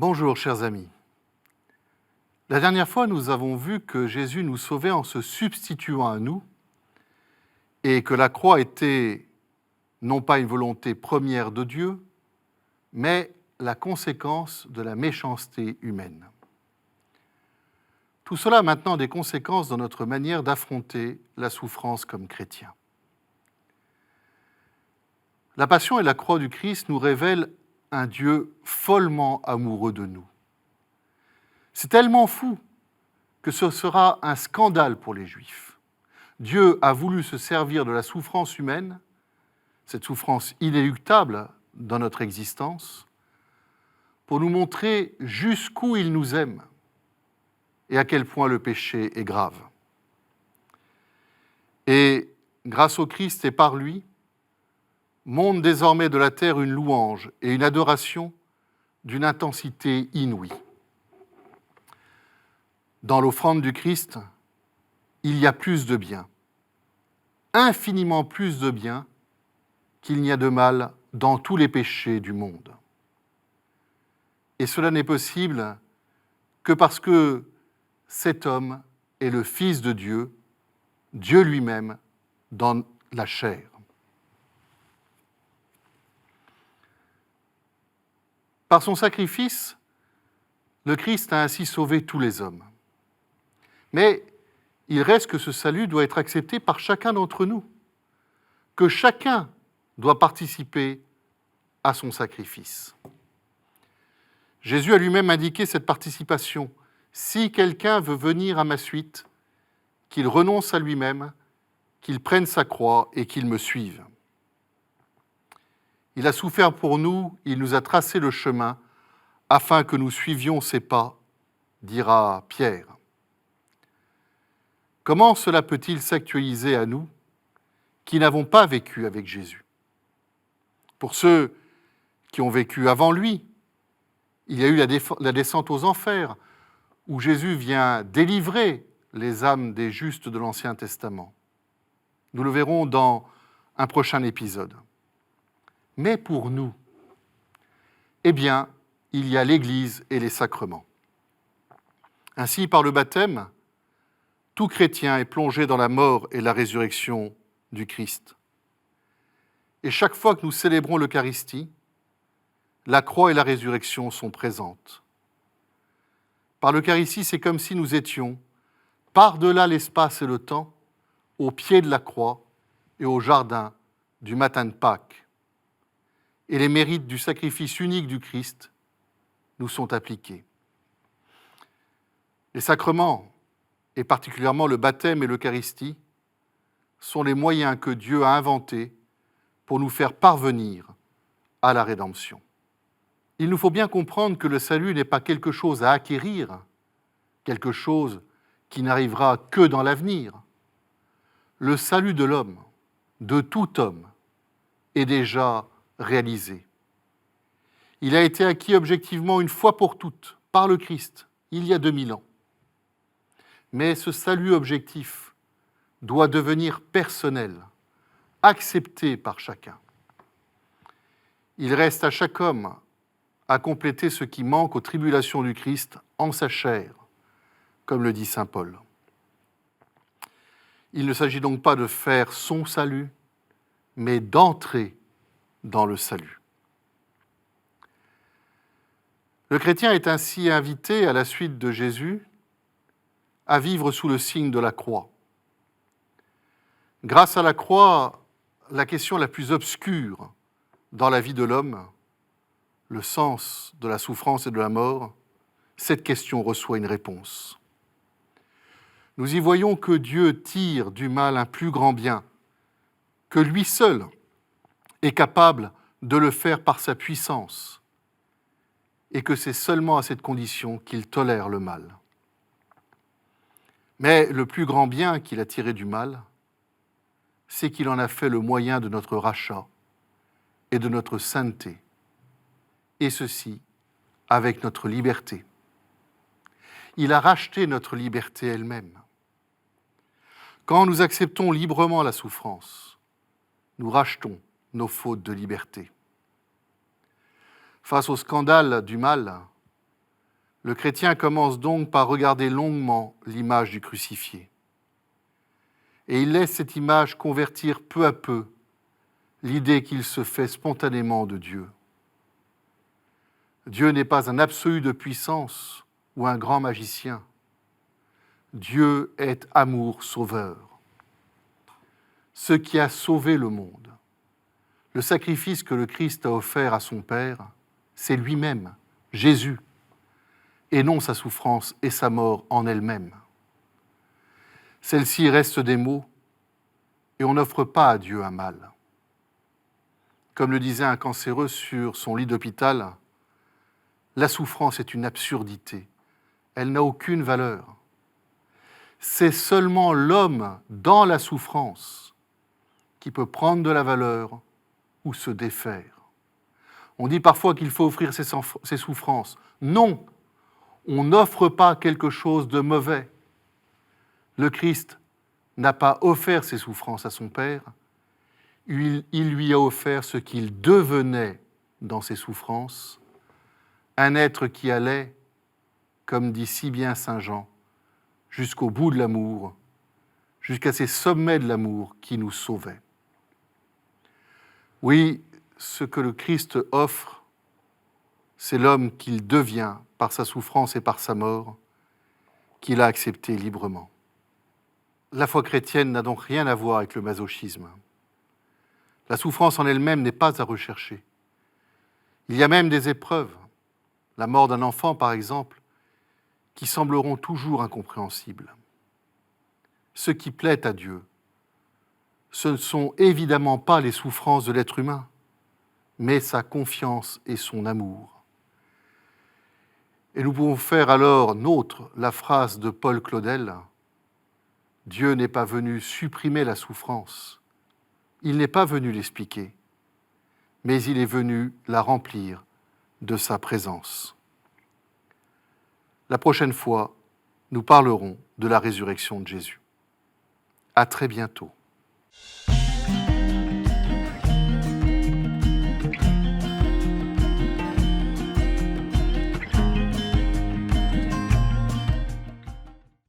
Bonjour chers amis. La dernière fois, nous avons vu que Jésus nous sauvait en se substituant à nous et que la croix était non pas une volonté première de Dieu, mais la conséquence de la méchanceté humaine. Tout cela a maintenant des conséquences dans notre manière d'affronter la souffrance comme chrétiens. La passion et la croix du Christ nous révèlent un Dieu follement amoureux de nous. C'est tellement fou que ce sera un scandale pour les Juifs. Dieu a voulu se servir de la souffrance humaine, cette souffrance inéluctable dans notre existence, pour nous montrer jusqu'où il nous aime et à quel point le péché est grave. Et grâce au Christ et par lui, monte désormais de la terre une louange et une adoration d'une intensité inouïe. Dans l'offrande du Christ, il y a plus de bien, infiniment plus de bien qu'il n'y a de mal dans tous les péchés du monde. Et cela n'est possible que parce que cet homme est le Fils de Dieu, Dieu lui-même, dans la chair. Par son sacrifice, le Christ a ainsi sauvé tous les hommes. Mais il reste que ce salut doit être accepté par chacun d'entre nous, que chacun doit participer à son sacrifice. Jésus a lui-même indiqué cette participation. « Si quelqu'un veut venir à ma suite, qu'il renonce à lui-même, qu'il prenne sa croix et qu'il me suive. » Il a souffert pour nous, il nous a tracé le chemin afin que nous suivions ses pas, dira Pierre. Comment cela peut-il s'actualiser à nous qui n'avons pas vécu avec Jésus? Pour ceux qui ont vécu avant lui, il y a eu la descente aux enfers, où Jésus vient délivrer les âmes des justes de l'Ancien Testament. Nous le verrons dans un prochain épisode. Mais pour nous, eh bien, il y a l'Église et les sacrements. Ainsi, par le baptême, tout chrétien est plongé dans la mort et la résurrection du Christ. Et chaque fois que nous célébrons l'Eucharistie, la croix et la résurrection sont présentes. Par l'Eucharistie, c'est comme si nous étions, par-delà l'espace et le temps, au pied de la croix et au jardin du matin de Pâques. Et les mérites du sacrifice unique du Christ nous sont appliqués. Les sacrements, et particulièrement le baptême et l'Eucharistie, sont les moyens que Dieu a inventés pour nous faire parvenir à la rédemption. Il nous faut bien comprendre que le salut n'est pas quelque chose à acquérir, quelque chose qui n'arrivera que dans l'avenir. Le salut de l'homme, de tout homme, est déjà réalisé. Il a été acquis objectivement une fois pour toutes par le Christ, il y a 2000 ans. Mais ce salut objectif doit devenir personnel, accepté par chacun. Il reste à chaque homme à compléter ce qui manque aux tribulations du Christ en sa chair, comme le dit saint Paul. Il ne s'agit donc pas de faire son salut, mais d'entrer dans le salut. Le chrétien est ainsi invité, à la suite de Jésus, à vivre sous le signe de la croix. Grâce à la croix, la question la plus obscure dans la vie de l'homme, le sens de la souffrance et de la mort, cette question reçoit une réponse. Nous y voyons que Dieu tire du mal un plus grand bien, que lui seul est capable de le faire par sa puissance, et que c'est seulement à cette condition qu'il tolère le mal. Mais le plus grand bien qu'il a tiré du mal, c'est qu'il en a fait le moyen de notre rachat et de notre sainteté, et ceci avec notre liberté. Il a racheté notre liberté elle-même. Quand nous acceptons librement la souffrance, nous rachetons nos fautes de liberté. Face au scandale du mal, Le chrétien commence donc par regarder longuement l'image du crucifié. Et il laisse cette image convertir peu à peu l'idée qu'il se fait spontanément de Dieu. Dieu n'est pas un absolu de puissance ou un grand magicien. Dieu est amour sauveur. Ce qui a sauvé le monde. Le sacrifice que le Christ a offert à son Père, c'est lui-même, Jésus, et non sa souffrance et sa mort en elle-même. Celle-ci reste des mots, et on n'offre pas à Dieu un mal. Comme le disait un cancéreux sur son lit d'hôpital, la souffrance est une absurdité, elle n'a aucune valeur. C'est seulement l'homme dans la souffrance qui peut prendre de la valeur ou se défaire. On dit parfois qu'il faut offrir ses souffrances. Non, on n'offre pas quelque chose de mauvais. Le Christ n'a pas offert ses souffrances à son Père, il lui a offert ce qu'il devenait dans ses souffrances, un être qui allait, comme dit si bien saint Jean, jusqu'au bout de l'amour, jusqu'à ces sommets de l'amour qui nous sauvaient. Oui, ce que le Christ offre, c'est l'homme qu'il devient par sa souffrance et par sa mort, qu'il a accepté librement. La foi chrétienne n'a donc rien à voir avec le masochisme. La souffrance en elle-même n'est pas à rechercher. Il y a même des épreuves, la mort d'un enfant par exemple, qui sembleront toujours incompréhensibles. Ce qui plaît à Dieu, ce ne sont évidemment pas les souffrances de l'être humain, mais sa confiance et son amour. Et nous pouvons faire alors nôtre la phrase de Paul Claudel, « Dieu n'est pas venu supprimer la souffrance, il n'est pas venu l'expliquer, mais il est venu la remplir de sa présence. » La prochaine fois, nous parlerons de la résurrection de Jésus. À très bientôt.